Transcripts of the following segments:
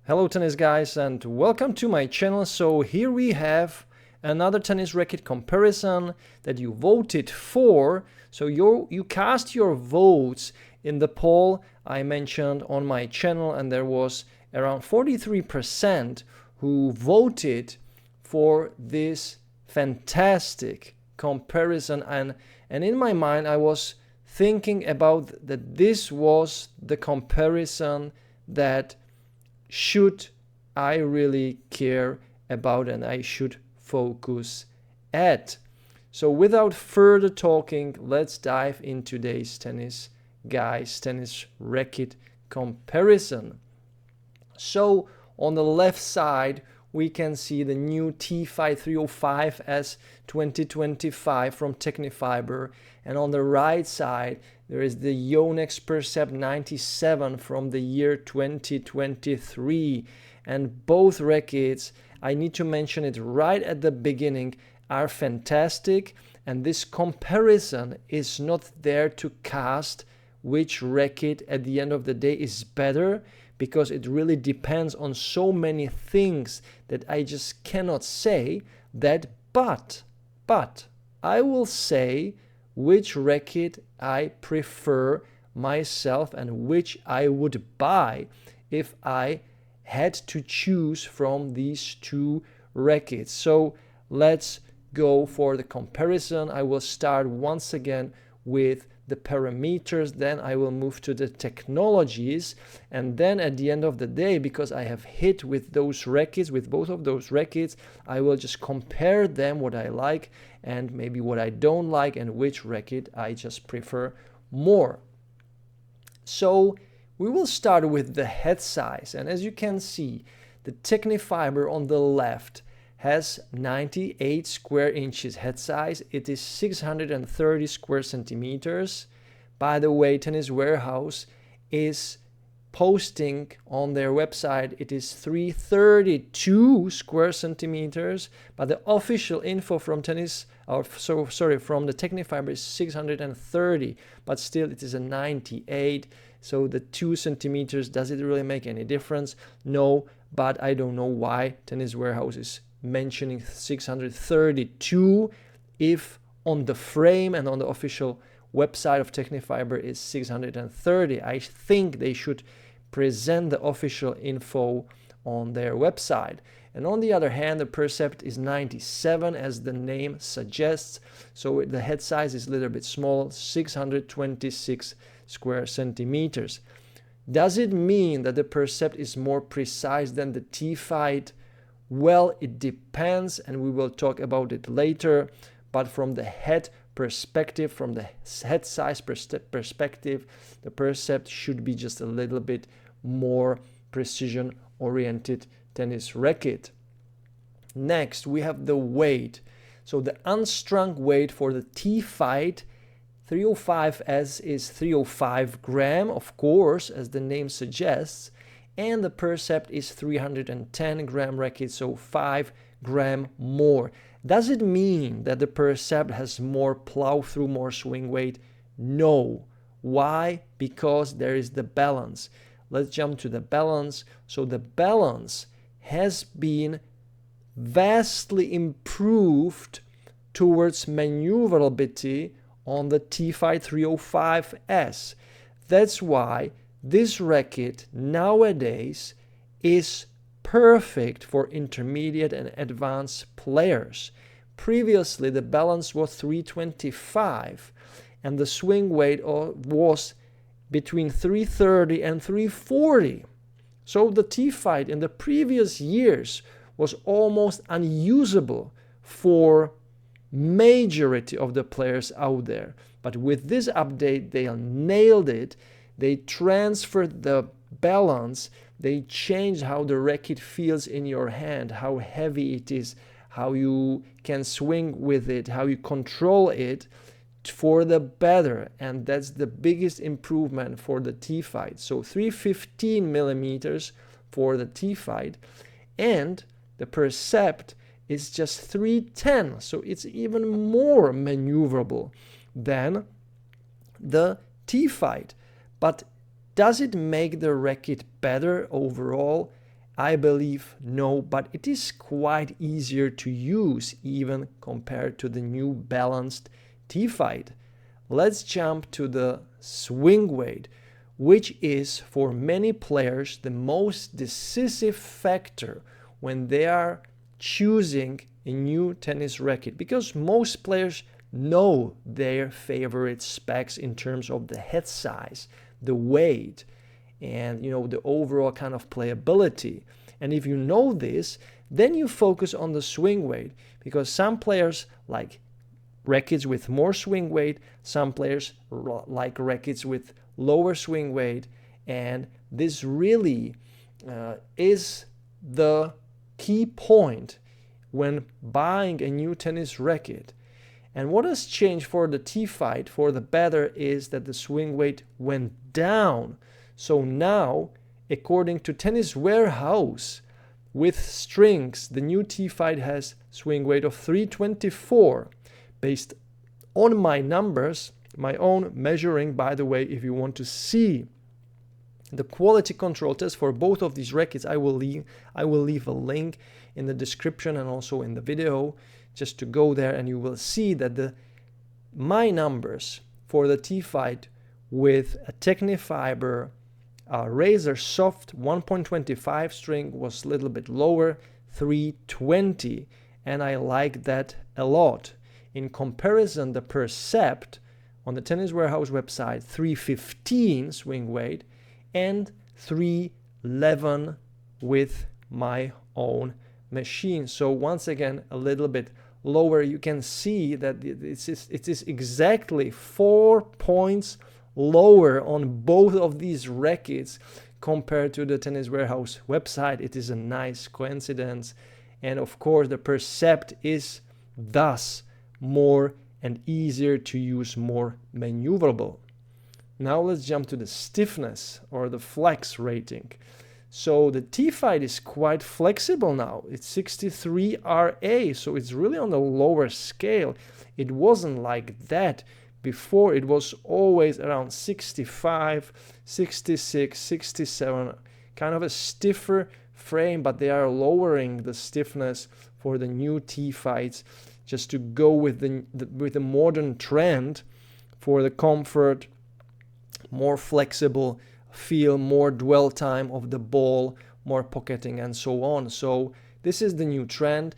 Hello tennis guys and welcome to my channel. So here we have another tennis racket comparison that you voted for. So you cast your votes in the poll I mentioned on my channel, and there was around 43% who voted for this fantastic comparison, and in my mind I was thinking about that this was the comparison that should I really care about and I should focus at. So without further talking, let's dive into today's tennis racket comparison. So on the left side we can see the new T-Fight 305S 2025 from Technifibre, and on the right side there is the Yonex Percept 97 from the year 2023. And both rackets, I need to mention it right at the beginning, are fantastic, and this comparison is not there to cast which racket at the end of the day is better, because it really depends on so many things that I just cannot say that, but I will say which racket I prefer myself and which I would buy if I had to choose from these two rackets. So let's go for the comparison. I will start once again with the parameters, then I will move to the technologies, and then at the end of the day, because I have hit with those rackets, with both of those rackets, I will just compare them, what I like and maybe what I don't like, and which racket I just prefer more. So we will start with the head size, and as you can see, the Technifibre on the left has 98 square inches head size. It is 630 square centimeters. By the way, Tennis Warehouse is posting on their website it is 332 square centimeters, but the official info from from the Technifibre is 630, but still it is a 98. So the 2 centimeters, does it really make any difference? No, but I don't know why Tennis Warehouse is mentioning 632 if on the frame and on the official website of Technifibre is 630. I think they should present the official info on their website. And on the other hand, the Percept is 97, as the name suggests, so the head size is a little bit small, 626 square centimeters. Does it mean that the Percept is more precise than the T-Fight? Well, it depends, and we will talk about it later, but from the head perspective, from the head size perspective, the Percept should be just a little bit more precision-oriented tennis racket. Next, we have the weight. So the unstrung weight for the T-Fight 305S is 305 gram, of course, as the name suggests, and the Percept is 310 gram racket, so 5 gram more. Does it mean that the Percept has more plow through, more swing weight? No. Why? Because there is the balance. Let's jump to the balance. So the balance has been vastly improved towards maneuverability on the T-Fight 305S. That's why this racket nowadays is perfect for intermediate and advanced players. Previously, the balance was 325 and the swing weight was between 330 and 340. So the T-Fight in the previous years was almost unusable for majority of the players out there. But with this update, they nailed it. They transferred the balance, they changed how the racket feels in your hand, how heavy it is, how you can swing with it, how you control it for the better, and that's the biggest improvement for the T-Fight. So 315 millimeters for the T-Fight, and the Percept is just 310, so it's even more maneuverable than the T-Fight. But does it make the racket better overall? I believe no, but it is quite easier to use even compared to the new balanced T-Fight. Let's jump to the swing weight, which is for many players the most decisive factor when they are choosing a new tennis racket, because most players know their favorite specs in terms of the head size, the weight, and the overall kind of playability. And if you know this, then you focus on the swing weight, because some players like rackets with more swing weight, some players like rackets with lower swing weight, and this really is the key point when buying a new tennis racket. And what has changed for the T-Fight for the better is that the swing weight went down. So now, according to Tennis Warehouse, with strings, the new T-Fight has swing weight of 324. Based on my numbers, my own measuring, by the way, if you want to see the quality control test for both of these rackets, I will leave a link in the description and also in the video, just to go there, and you will see that my numbers for the T-Fight with a Technifibre razor soft 1.25 string was a little bit lower, 320, and I like that a lot. In comparison, the Percept on the Tennis Warehouse website, 315 swing weight and 311 with my own machine. So once again, a little bit lower. You can see that it is exactly 4 points lower on both of these rackets compared to the Tennis Warehouse website. It is a nice coincidence. And of course, the Percept is thus more and easier to use, more maneuverable. Now let's jump to the stiffness or the flex rating. So the T-Fight is quite flexible now. It's 63 RA, so it's really on the lower scale. It wasn't like that before. It was always around 65, 66, 67, kind of a stiffer frame, but they are lowering the stiffness for the new T-Fights just to go with the modern trend for the comfort, more flexible feel, more dwell time of the ball, more pocketing, and so on. So this is the new trend.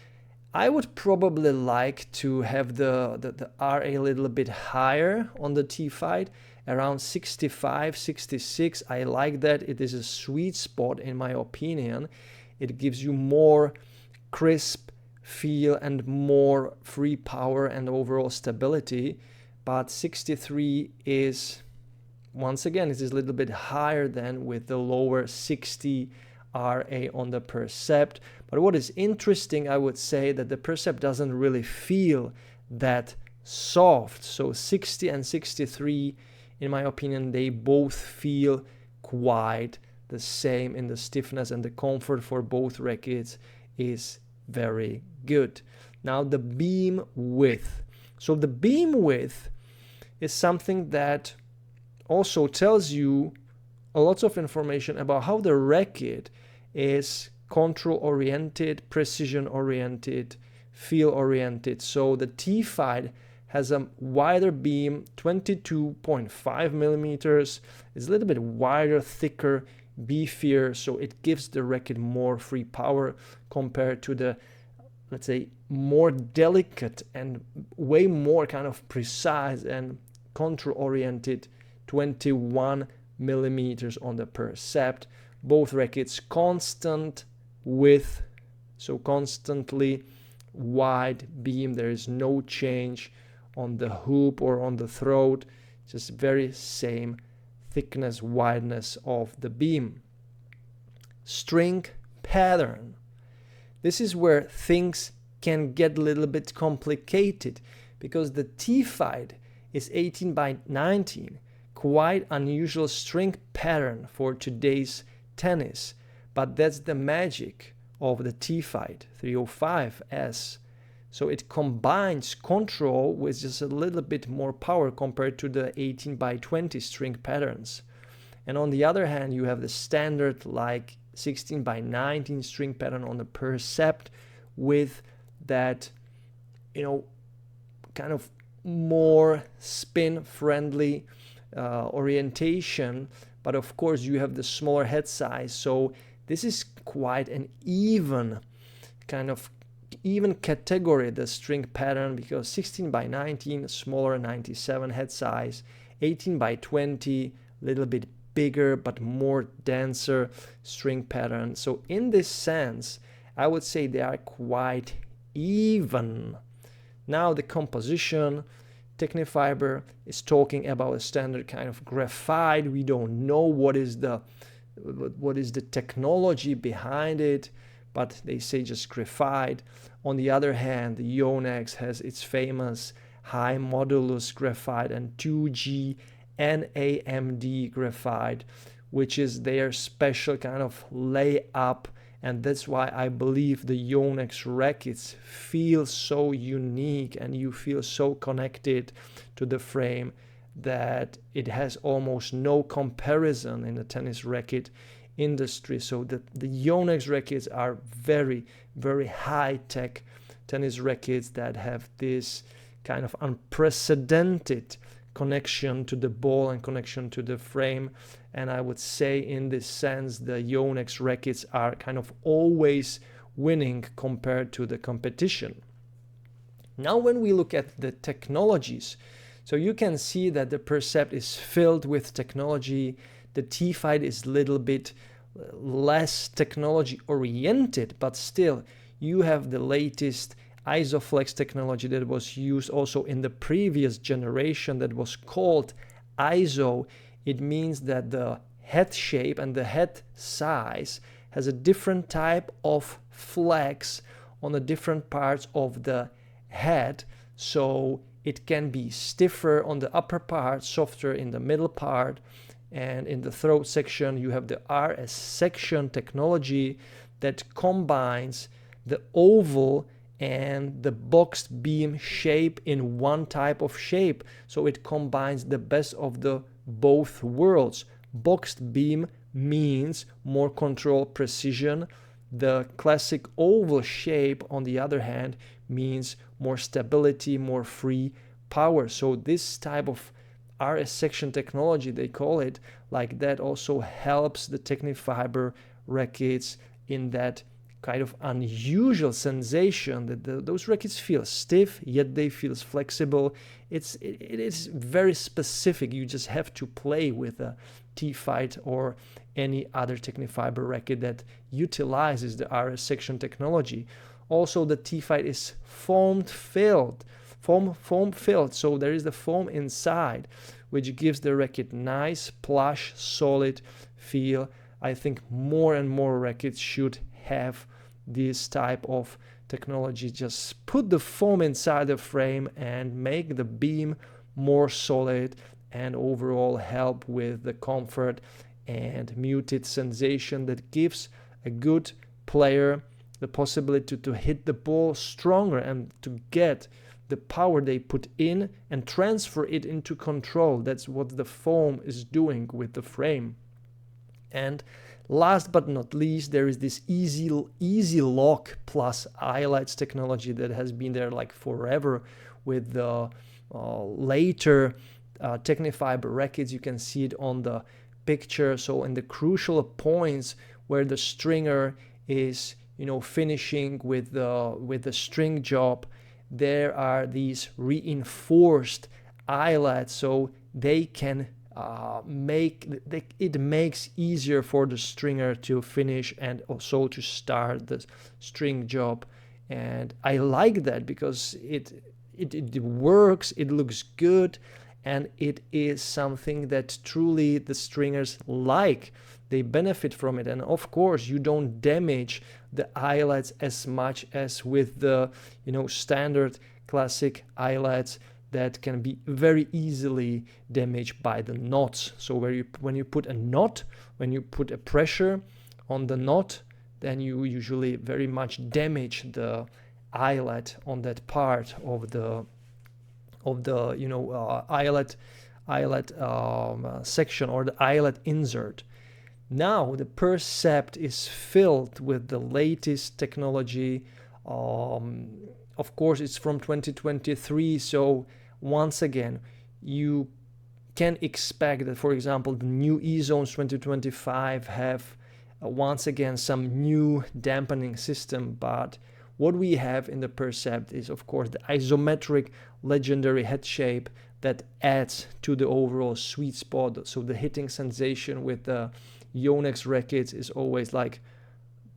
I would probably like to have the RA a little bit higher on the T-Fight, around 65, 66. I like that. It is a sweet spot in my opinion. It gives you more crisp feel and more free power and overall stability. But 63 is, once again, it is a little bit higher than with the lower 60 RA on the Percept. But what is interesting, I would say, that the Percept doesn't really feel that soft. So 60 and 63, in my opinion, they both feel quite the same in the stiffness, and the comfort for both rackets is very good. Now the beam width. So the beam width is something that also tells you a lot of information about how the racket is control oriented, precision oriented, feel oriented. So the T-Fight has a wider beam, 22.5 millimeters. It's a little bit wider, thicker, beefier, so it gives the racket more free power compared to the, let's say, more delicate and way more kind of precise and control oriented 21 millimeters on the Percept. Both rackets constant width, so constantly wide beam. There is no change on the hoop or on the throat, just very same thickness, wideness of the beam. String pattern. This is where things can get a little bit complicated, because the T-Fight is 18 by 19, quite unusual string pattern for today's tennis, but that's the magic of the T-Fight 305S. So it combines control with just a little bit more power compared to the 18 by 20 string patterns. And on the other hand, you have the standard like 16 by 19 string pattern on the Percept with that, kind of more spin friendly orientation. But of course you have the smaller head size, so this is quite an even category, the string pattern, because 16 by 19 smaller, 97 head size, 18 by 20 a little bit bigger but more denser string pattern. So in this sense I would say they are quite even. Now the composition, Technifibre is talking about a standard kind of graphite. We don't know what is the technology behind it, but they say just graphite. On the other hand, the Yonex has its famous high modulus graphite and 2G NAMD graphite, which is their special kind of layup, and that's why I believe the Yonex rackets feel so unique and you feel so connected to the frame that it has almost no comparison in the tennis racket industry. So the Yonex rackets are very, very high-tech tennis rackets that have this kind of unprecedented connection to the ball and connection to the frame. And I would say in this sense the Yonex rackets are kind of always winning compared to the competition. Now when we look at the technologies, so you can see that the Percept is filled with technology. The T-Fight is a little bit less technology oriented, but still you have the latest Isoflex technology that was used also in the previous generation that was called ISO. It means that the head shape and the head size has a different type of flex on the different parts of the head, so it can be stiffer on the upper part, softer in the middle part, and in the throat section you have the RS section technology that combines the oval and the boxed beam shape in one type of shape. So it combines the best of the both worlds. Boxed beam means more control, precision. The classic oval shape, on the other hand, means more stability, more free power. So this type of RS section technology, they call it like that, also helps the Technifibre rackets in that kind of unusual sensation that those rackets feel stiff, yet they feel flexible. It is very specific. You just have to play with a T-Fight or any other Technifibre racket that utilizes the RS section technology. Also, the T-Fight is foam filled, so there is the foam inside, which gives the racket nice, plush, solid feel. I think more and more rackets should have this type of technology. Just put the foam inside the frame and make the beam more solid and overall help with the comfort and muted sensation that gives a good player the possibility to hit the ball stronger and to get the power they put in and transfer it into control. That's what the foam is doing with the frame. And last but not least, there is this easy lock plus eyelets technology that has been there like forever with the later Technifibre rackets. You can see it on the picture. So in the crucial points where the stringer is finishing with the string job, there are these reinforced eyelets, so they can it makes easier for the stringer to finish and also to start the string job. And I like that because it works, it looks good, and it is something that truly the stringers like. They benefit from it, and of course you don't damage the eyelets as much as with the standard classic eyelets that can be very easily damaged by the knots. So when you put a knot, when you put a pressure on the knot, then you usually very much damage the eyelet on that part of the eyelet section or the eyelet insert. Now the Percept is filled with the latest technology. Of course, it's from 2023, so once again, you can expect that, for example, the new E-Zones 2025 have once again some new dampening system, but what we have in the Percept is, of course, the isometric legendary head shape that adds to the overall sweet spot. So the hitting sensation with the Yonex rackets is always like,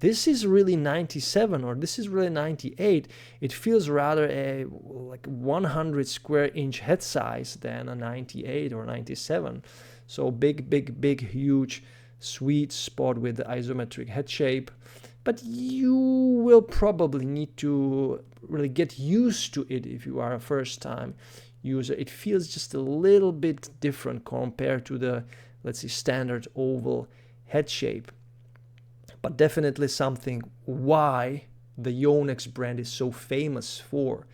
this is really 97 or this is really 98. It feels rather a like 100 square inch head size than a 98 or 97. So big, huge sweet spot with the isometric head shape. But you will probably need to really get used to it if you are a first time user. It feels just a little bit different compared to the, let's say, standard oval head shape. But definitely something why the Yonex brand is so famous for.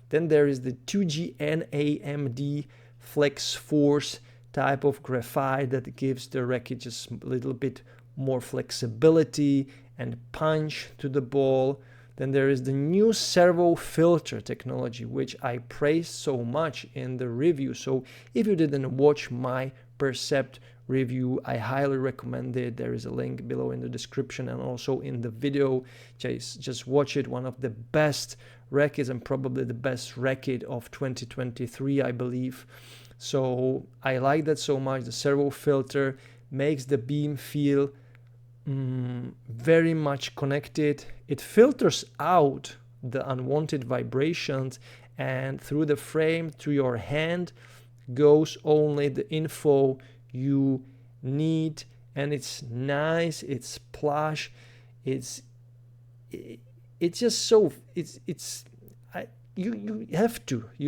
Then there is the 2G NAMD Flex Force type of graphite that gives the racket just a little bit more flexibility and punch to the ball. Then there is the new servo filter technology, which I praised so much in the review. So if you didn't watch my Percept review, I highly recommend it. There is a link below in the description and also in the video. Just watch it. One of the best rackets and probably the best racket of 2023, I believe. So I like that so much. The servo filter makes the beam feel very much connected. It filters out the unwanted vibrations, and through the frame, through your hand, goes only the info you need. And it's nice, it's plush, it's just so you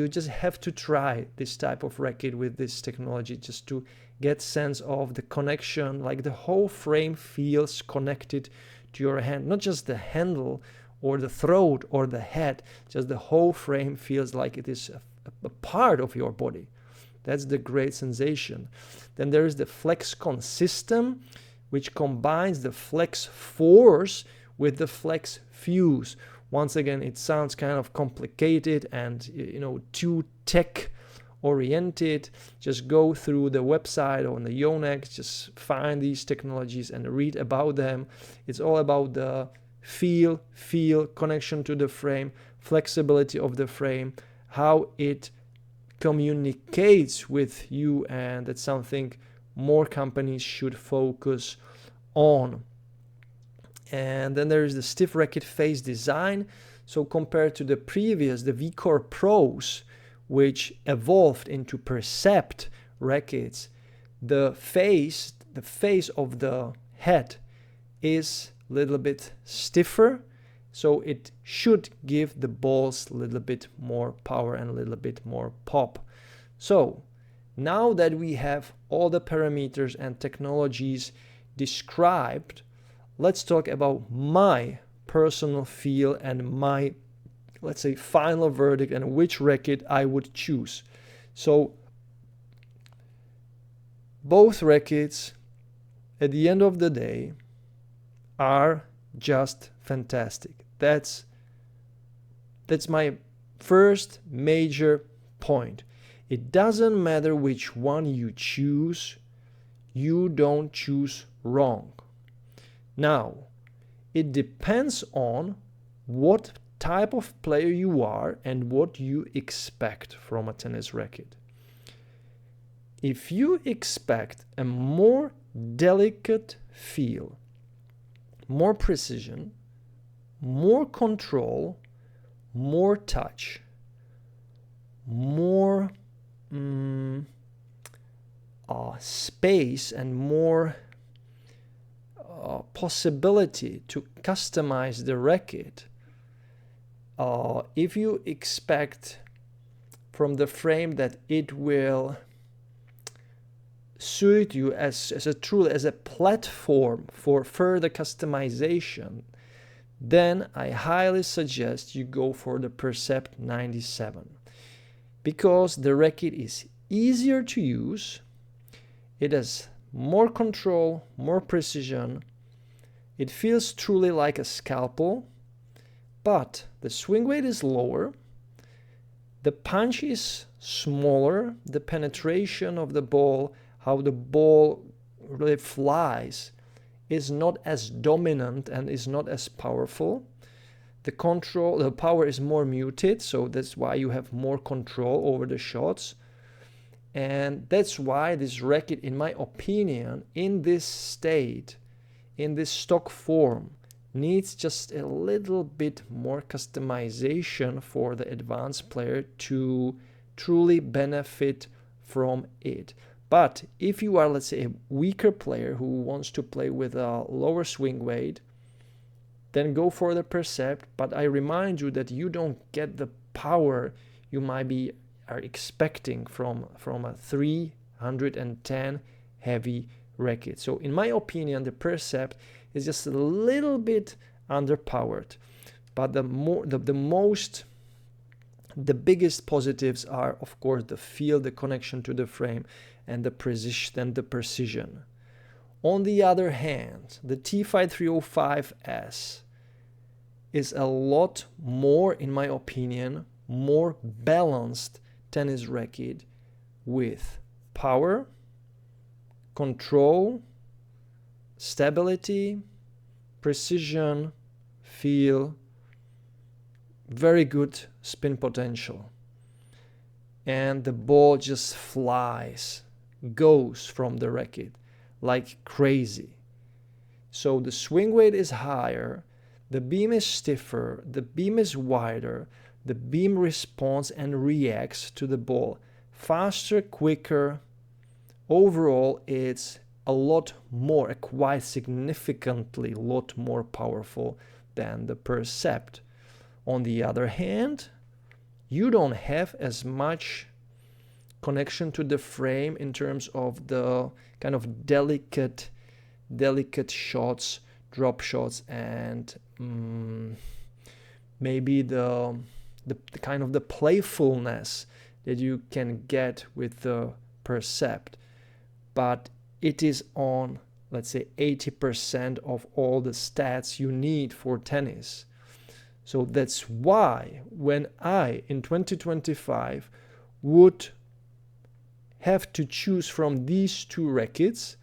just have to try this type of racket with this technology just to get sense of the connection. Like the whole frame feels connected to your hand, not just the handle or the throat or the head, just the whole frame feels like it is a part of your body. That's the great sensation. Then there is the FlexCon system, which combines the Flex Force with the Flex Fuse. Once again, it sounds kind of complicated and too tech oriented. Just go through the website on the Yonex, just find these technologies and read about them. It's all about the feel, connection to the frame, flexibility of the frame, how it communicates with you, and that's something more companies should focus on. And then there is the stiff racket face design. So compared to the previous, the V-Core Pros, which evolved into Percept rackets, the face of the head is a little bit stiffer, so it should give the balls a little bit more power and a little bit more pop. So now that we have all the parameters and technologies described, let's talk about my personal feel and my, let's say, final verdict and which racket I would choose. So both rackets at the end of the day are just fantastic. That's my first major point. It doesn't matter which one you choose, you don't choose wrong. Now, it depends on what type of player you are and what you expect from a tennis racket. If you expect a more delicate feel, more precision, more control, more touch, more space, and more possibility to customize the racket, if you expect from the frame that it will suit you as a platform for further customization, then I highly suggest you go for the Percept 97, because the racket is easier to use, it has more control, more precision. It feels truly like a scalpel, but the swing weight is lower, the punch is smaller, the penetration of the ball, how the ball really flies, is not as dominant and is not as powerful. The power is more muted, so that's why you have more control over the shots. And that's why this racket, in my opinion, in this state, in this stock form, needs just a little bit more customization for the advanced player to truly benefit from it. But if you are, let's say, a weaker player who wants to play with a lower swing weight, then go for the Percept. But I remind you that you don't get the power you might be are expecting from a 310 heavy racket. So in my opinion, the Percept is just a little bit underpowered. But the biggest positives are, of course, the feel, the connection to the frame, and the precision. On the other hand, the T-Fight 305S is a lot more, in my opinion, more balanced tennis racket with power, control, stability, precision, feel, very good spin potential. And the ball just flies, goes from the racket like crazy. So the swing weight is higher, the beam is stiffer, the beam is wider, the beam responds and reacts to the ball faster, quicker. Overall, it's a lot more, a quite significantly lot more powerful than the Percept. On the other hand, you don't have as much connection to the frame in terms of the kind of delicate shots, drop shots, and maybe the kind of the playfulness that you can get with the Percept. But it is on, let's say, 80% of all the stats you need for tennis. So that's why when I, in 2025, would have to choose from these two rackets,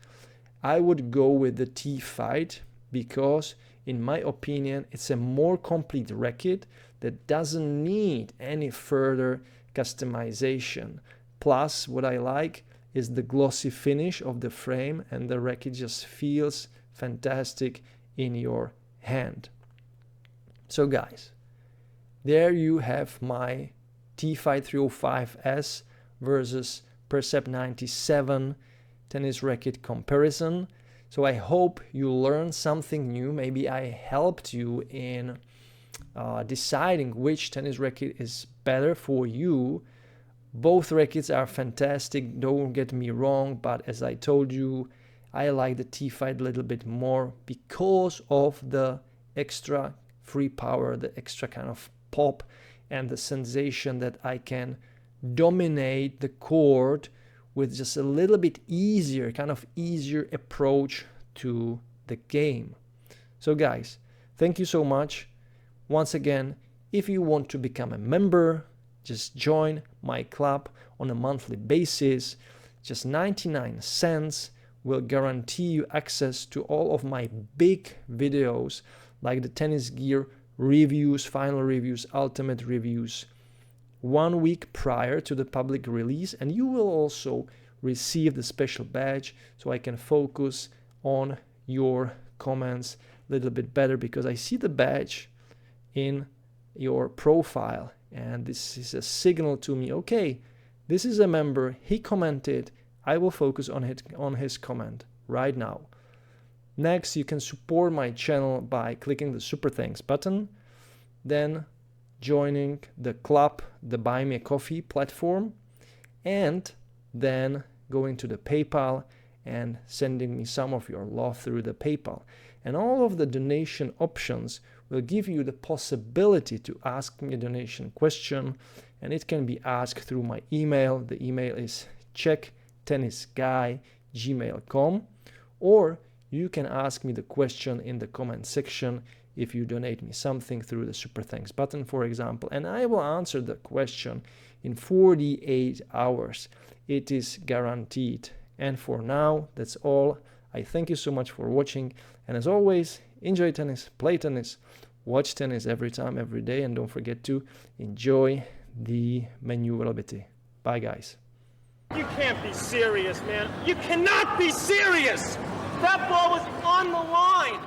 I would go with the T-Fight, because in my opinion, it's a more complete racket that doesn't need any further customization. Plus, what I like is the glossy finish of the frame, and the racket just feels fantastic in your hand. So guys, there you have my T-Fight 305S versus Percept 97 tennis racket comparison. So I hope you learned something new. Maybe I helped you in deciding which tennis racket is better for you. Both rackets are fantastic, don't get me wrong, but as I told you, I like the T-Fight a little bit more because of the extra free power, the extra kind of pop, and the sensation that I can dominate the court with just a little bit easier, kind of easier approach to the game. So guys, thank you so much. Once again, if you want to become a member, just join my club on a monthly basis. Just 99 cents will guarantee you access to all of my big videos, like the tennis gear reviews, final reviews, ultimate reviews, 1 week prior to the public release. And you will also receive the special badge, so I can focus on your comments a little bit better, because I see the badge in your profile, and this is a signal to me, okay, this is a member, he commented, I will focus on his comment right now. Next, you can support my channel by clicking the super thanks button, then joining the club, the Buy Me a Coffee platform, and then going to the PayPal and sending me some of your love through the PayPal. And all of the donation options will give you the possibility to ask me a donation question, and it can be asked through my email. The email is checktennisguy, gmail.com, or you can ask me the question in the comment section if you donate me something through the super thanks button, for example, and I will answer the question in 48 hours. It is guaranteed. And for now, that's all. I thank you so much for watching, and as always, enjoy tennis, play tennis, watch tennis every time, every day, and don't forget to enjoy the manooovrlbity. Bye, guys. You can't be serious, man. You cannot be serious! That ball was on the line!